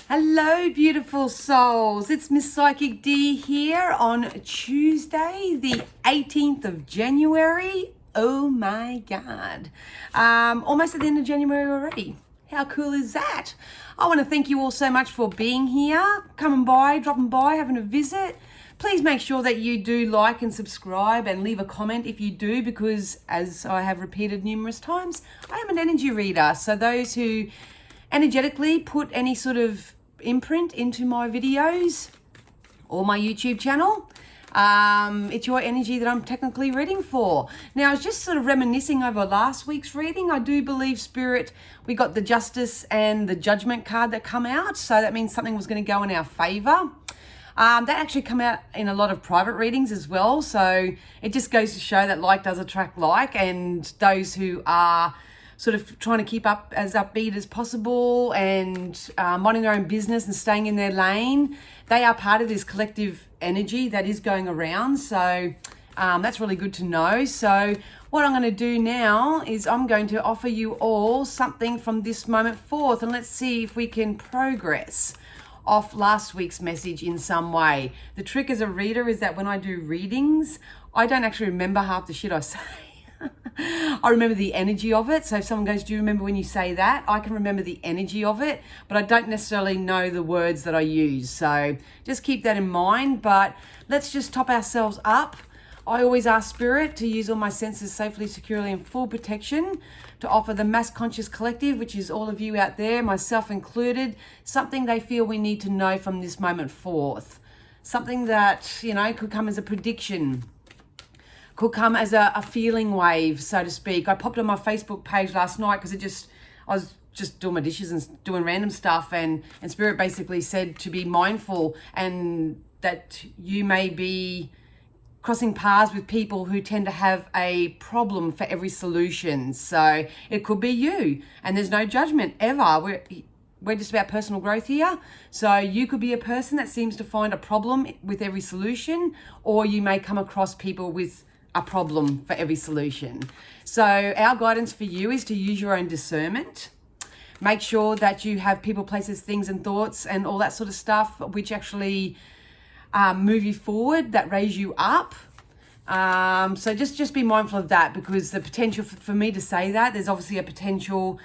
Hello, beautiful souls. It's Miss Psychic D here on Tuesday, the 18th of January. Oh my God. Almost at the end of January already. How cool is that? I want to thank you all so much for being here, coming by, dropping by, having a visit. Please make sure that you do like and subscribe and leave a comment if you do, because as I have repeated numerous times, I am an energy reader. So those who energetically put any sort of imprint into my videos or my YouTube channel, it's your energy that I'm technically reading for. Now, I was just sort of reminiscing over last week's reading. I do believe Spirit, we got the Justice and the Judgment card that come out. So that means something was going to go in our favor. That actually come out in a lot of private readings as well. So it just goes to show that like does attract like, and those who are sort of trying to keep up as upbeat as possible and minding their own business and staying in their lane, they are part of this collective energy that is going around. So that's really good to know. So what I'm going to do now is I'm going to offer you all something from this moment forth, and let's see if we can progress off last week's message in some way. The trick as a reader is that when I do readings, I don't actually remember half the shit I say. I remember the energy of it. So if someone goes, do you remember when you say that? I can remember the energy of it, but I don't necessarily know the words that I use. So just keep that in mind. But let's just top ourselves up. I always ask Spirit to use all my senses safely, securely, and full protection to offer the mass conscious collective, which is all of you out there, myself included, something they feel we need to know from this moment forth. Something that, you know, could come as a prediction, could come as a feeling wave, so to speak. I popped on my Facebook page last night because I was just doing my dishes and doing random stuff, and Spirit basically said to be mindful and that you may be crossing paths with people who tend to have a problem for every solution. So it could be you, and there's no judgment ever. We're just about personal growth here. So you could be a person that seems to find a problem with every solution, or you may come across people with a problem for every solution. So our guidance for you is to use your own discernment. Make sure that you have people, places, things, and thoughts and all that sort of stuff which actually move you forward, that raise you up. So just be mindful of that, because the potential for me to say that, there's obviously a potential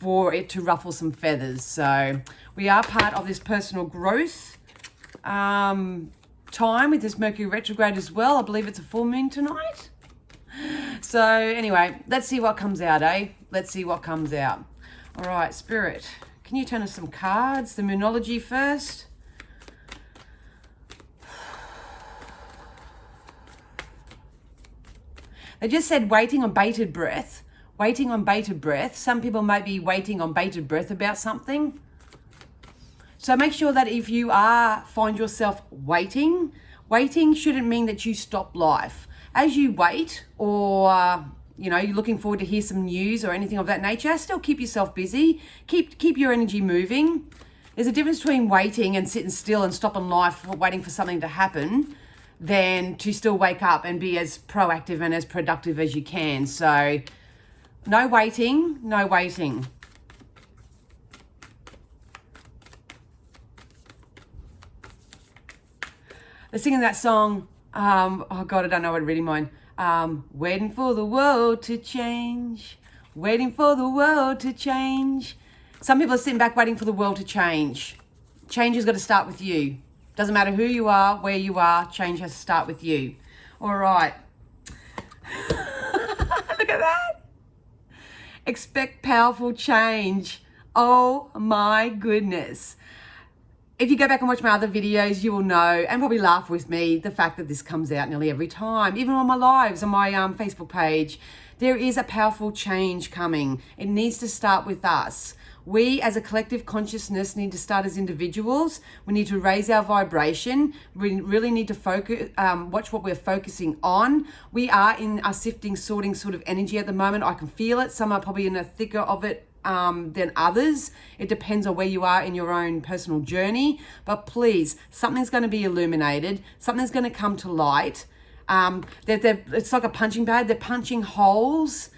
for it to ruffle some feathers. So we are part of this personal growth time with this Mercury retrograde as well. I believe it's a full moon tonight. So anyway, let's see what comes out, eh? Let's see what comes out. All right, Spirit, can you turn us some cards? The Moonology first. They just said waiting on bated breath. Waiting on bated breath. Some people might be waiting on bated breath about something. So make sure that if you find yourself waiting shouldn't mean that you stop life. As you wait, or you're looking forward to hear some news or anything of that nature, still keep yourself busy. Keep your energy moving. There's a difference between waiting and sitting still and stopping life, waiting for something to happen, than to still wake up and be as proactive and as productive as you can. So no waiting, no waiting. They're singing that song, oh God, I don't know what to read in mine. Waiting for the world to change, waiting for the world to change. Some people are sitting back waiting for the world to change. Change has got to start with you. Doesn't matter who you are, where you are, change has to start with you. All right. Look at that. Expect powerful change. Oh my goodness. If you go back and watch my other videos, you will know, and probably laugh with me, the fact that this comes out nearly every time. Even on my lives, on my Facebook page, there is a powerful change coming. It needs to start with us. We as a collective consciousness need to start as individuals. We need to raise our vibration. We really need to focus, watch what we're focusing on. We are in a sifting, sorting sort of energy at the moment. I can feel it. Some are probably in a thicker of it than others. It depends on where you are in your own personal journey. But please, something's going to be illuminated. Something's going to come to light. It's like a punching bag. They're punching holes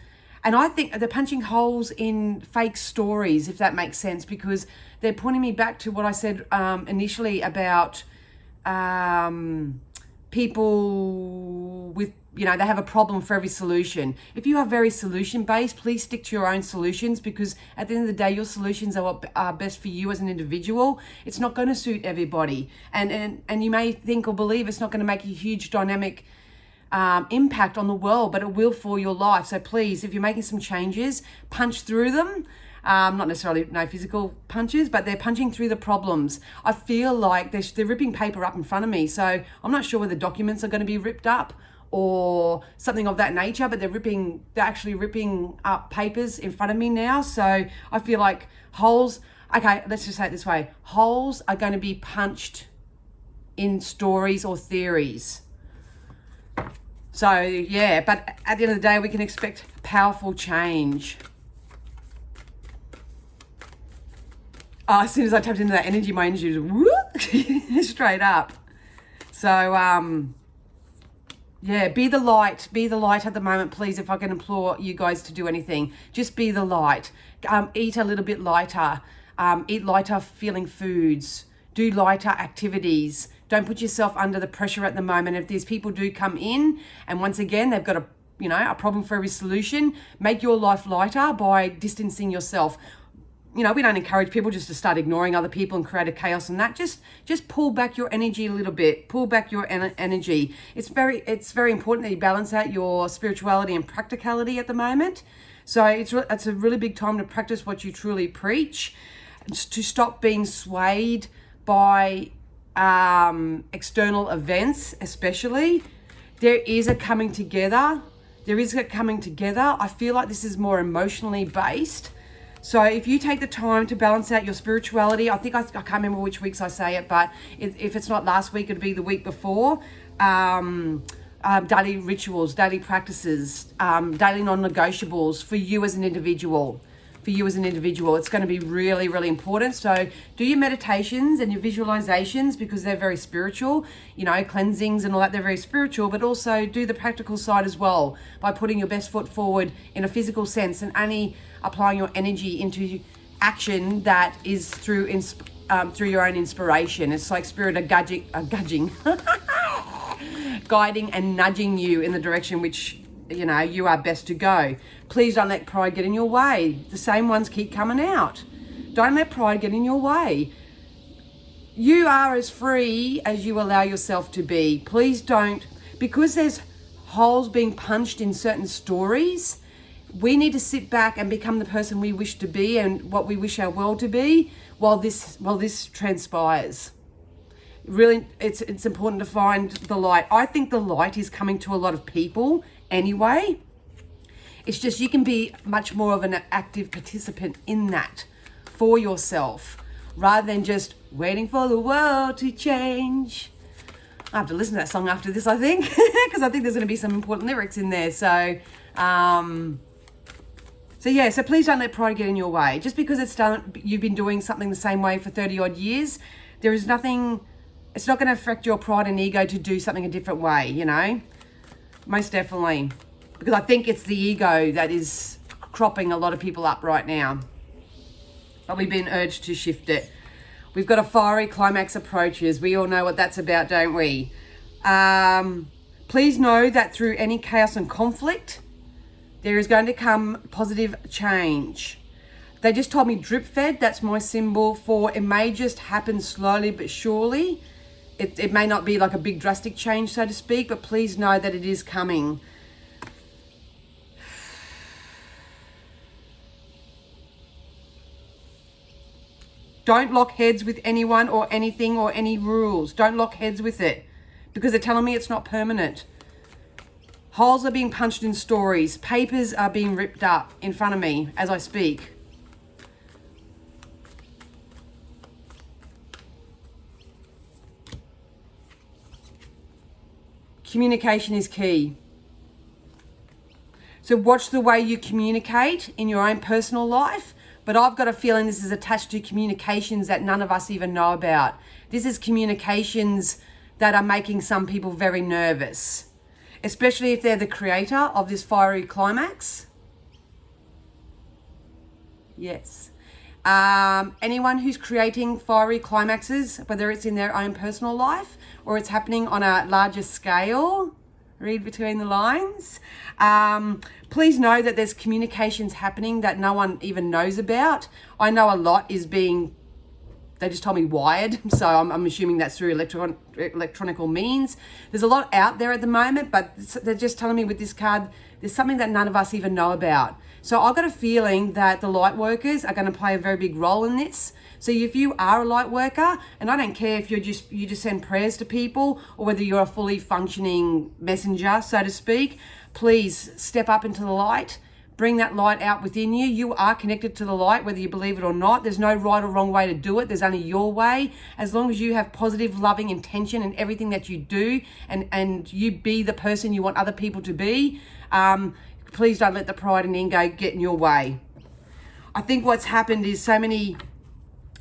And I think they're punching holes in fake stories, if that makes sense, because they're pointing me back to what I said initially about people with, they have a problem for every solution. If you are very solution based, please stick to your own solutions, because at the end of the day, your solutions are what are best for you as an individual. It's not going to suit everybody. And you may think or believe it's not going to make a huge dynamic impact on the world, but it will for your life. So please, if you're making some changes, punch through them. Not necessarily no physical punches, but they're punching through the problems. I feel like they're ripping paper up in front of me. So I'm not sure whether documents are going to be ripped up or something of that nature, but they're actually ripping up papers in front of me now. So I feel like holes, okay, let's just say it this way. Holes are going to be punched in stories or theories. So yeah, but at the end of the day, we can expect powerful change. Oh, as soon as I tapped into that energy, my energy was whoop, straight up. So yeah, be the light at the moment, please. If I can implore you guys to do anything, just be the light. Eat a little bit lighter. Eat lighter feeling foods. Do lighter activities. Don't put yourself under the pressure at the moment. If these people do come in, and once again, they've got a problem for every solution, make your life lighter by distancing yourself. We don't encourage people just to start ignoring other people and create a chaos and that. Just pull back your energy a little bit. Pull back your energy. It's very important that you balance out your spirituality and practicality at the moment. So it's a really big time to practice what you truly preach, to stop being swayed by external events, especially. There is a coming together. I feel like this is more emotionally based. So if you take the time to balance out your spirituality, I think I can't remember which weeks I say it, but if it's not last week, it'd be the week before. Daily rituals, daily practices, daily non-negotiables for you as an individual. It's going to be really, really important. So do your meditations and your visualizations, because they're very spiritual, cleansings and all that, they're very spiritual, but also do the practical side as well by putting your best foot forward in a physical sense and only applying your energy into action that is through your own inspiration. It's like spirit guiding and nudging you in the direction which you are best to go. Please don't let pride get in your way. The same ones keep coming out. Don't let pride get in your way. You are as free as you allow yourself to be. Please don't, because there's holes being punched in certain stories, we need to sit back and become the person we wish to be and what we wish our world to be while this transpires. Really, it's important to find the light. I think the light is coming to a lot of people anyway. It's just you can be much more of an active participant in that for yourself, rather than just waiting for the world to change. I have to listen to that song after this, I think, because I think there's going to be some important lyrics in there. So please don't let pride get in your way. Just because you've been doing something the same way for 30 odd years, there is nothing, it's not going to affect your pride and ego to do something a different way, most definitely. Because I think it's the ego that is cropping a lot of people up right now. But we've been urged to shift it. We've got a fiery climax approaches. We all know what that's about, don't we? Please know that through any chaos and conflict, there is going to come positive change. They just told me drip fed. That's my symbol for it may just happen slowly but surely. It may not be like a big drastic change, so to speak, but please know that it is coming. Don't lock heads with anyone or anything or any rules. Don't lock heads with it, because they're telling me it's not permanent. Holes are being punched in stories. Papers are being ripped up in front of me as I speak. Communication is key. So watch the way you communicate in your own personal life. But I've got a feeling this is attached to communications that none of us even know about. This is communications that are making some people very nervous, especially if they're the creator of this fiery climax. Yes. Anyone who's creating fiery climaxes, whether it's in their own personal life or it's happening on a larger scale, read between the lines. Please know that there's communications happening that no one even knows about. I know a lot is being, they just told me wired, so I'm assuming that's through electronical means. There's a lot out there at the moment, but they're just telling me with this card, there's something that none of us even know about. So I've got a feeling that the light workers are going to play a very big role in this. So if you are a light worker, and I don't care if you just send prayers to people or whether you're a fully functioning messenger, so to speak, please step up into the light. Bring that light out within you. You are connected to the light, whether you believe it or not. There's no right or wrong way to do it. There's only your way. As long as you have positive, loving intention in everything that you do, and you be the person you want other people to be, please don't let the pride and ego get in your way. I think what's happened is so many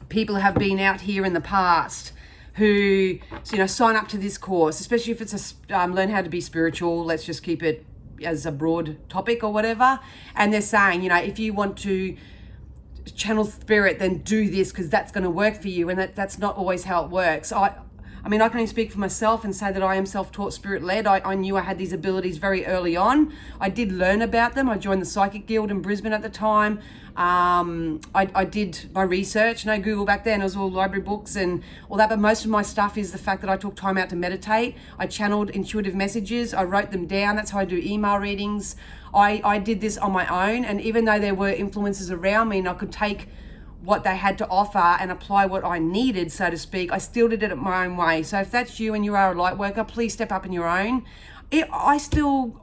people have been out here in the past who, sign up to this course, especially if it's learn how to be spiritual. Let's just keep it as a broad topic or whatever. And they're saying, if you want to channel spirit, then do this because that's going to work for you. And that's not always how it works. I mean, I can only speak for myself and say that I am self-taught, spirit-led. I knew I had these abilities very early on. I did learn about them. I joined the Psychic Guild in Brisbane at the time. I did my research. No Google back then. It was all library books and all that. But most of my stuff is the fact that I took time out to meditate. I channeled intuitive messages. I wrote them down. That's how I do email readings. I did this on my own. And even though there were influences around me and I could take what they had to offer and apply what I needed, so to speak, I still did it at my own way. So if that's you and you are a light worker, please step up in your own. I still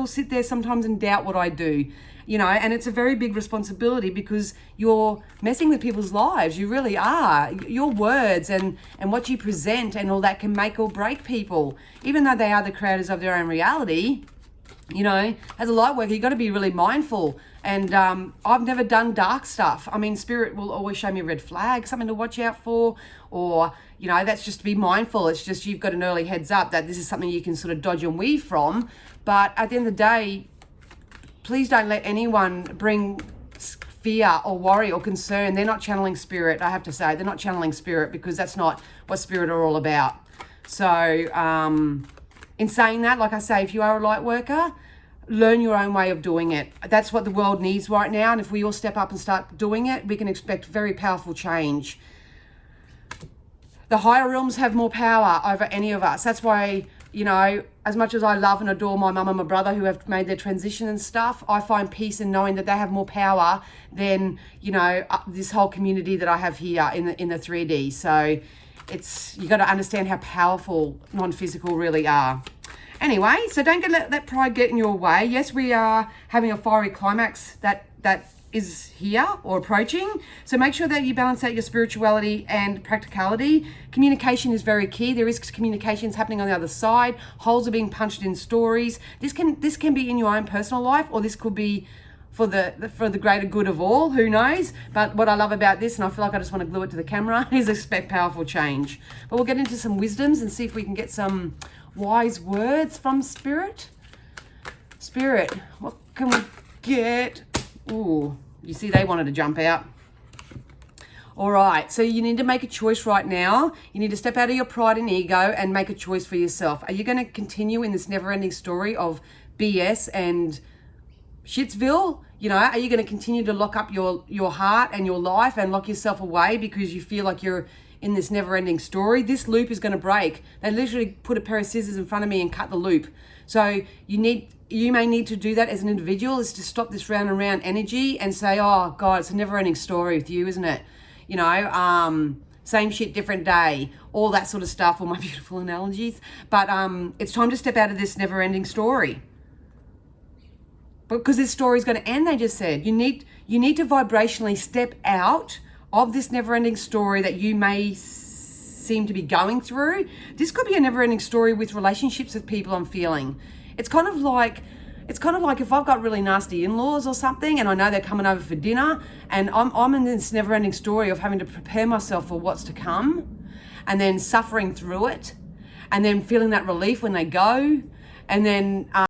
sit there sometimes and doubt what I do, and it's a very big responsibility because you're messing with people's lives. You really are. Your words and what you present and all that can make or break people, even though they are the creators of their own reality. As a light worker, you got to be really mindful. And I've never done dark stuff. I mean, spirit will always show me a red flag, something to watch out for, or, that's just to be mindful. It's just you've got an early heads up that this is something you can sort of dodge and weave from. But at the end of the day, please don't let anyone bring fear or worry or concern. They're not channeling spirit, I have to say. They're not channeling spirit because that's not what spirit are all about. So, in saying that, like I say, if you are a light worker, learn your own way of doing it. That's what the world needs right now. And if we all step up and start doing it, we can expect very powerful change. The higher realms have more power over any of us. That's why, as much as I love and adore my mum and my brother who have made their transition and stuff, I find peace in knowing that they have more power than, this whole community that I have here in the 3D. So you got to understand how powerful non-physical really are. Anyway, so don't let that pride get in your way. Yes, we are having a fiery climax that is here or approaching. So make sure that you balance out your spirituality and practicality. Communication is very key. There is communications happening on the other side. Holes are being punched in stories. This can be in your own personal life, or this could be for the greater good of all, who knows? But what I love about this, and I feel like I just want to glue it to the camera, is expect powerful change. But we'll get into some wisdoms and see if we can get some wise words from Spirit. Spirit, what can we get? Ooh, you see they wanted to jump out. All right, so you need to make a choice right now. You need to step out of your pride and ego and make a choice for yourself. Are you going to continue in this never-ending story of BS and Shitsville? Are you going to continue to lock up your heart and your life and lock yourself away because you feel like you're in this never-ending story? This loop is going to break. They literally put a pair of scissors in front of me and cut the loop. So you may need to do that as an individual, is to stop this round and round energy and say, oh God, it's a never-ending story with you, isn't it? Same shit, different day, all that sort of stuff, all my beautiful analogies. But it's time to step out of this never-ending story. Because this story is going to end, they just said. You need to vibrationally step out of this never-ending story that you may seem to be going through. This could be a never-ending story with relationships with people I'm feeling. It's kind of like if I've got really nasty in-laws or something and I know they're coming over for dinner and I'm in this never-ending story of having to prepare myself for what's to come and then suffering through it and then feeling that relief when they go and then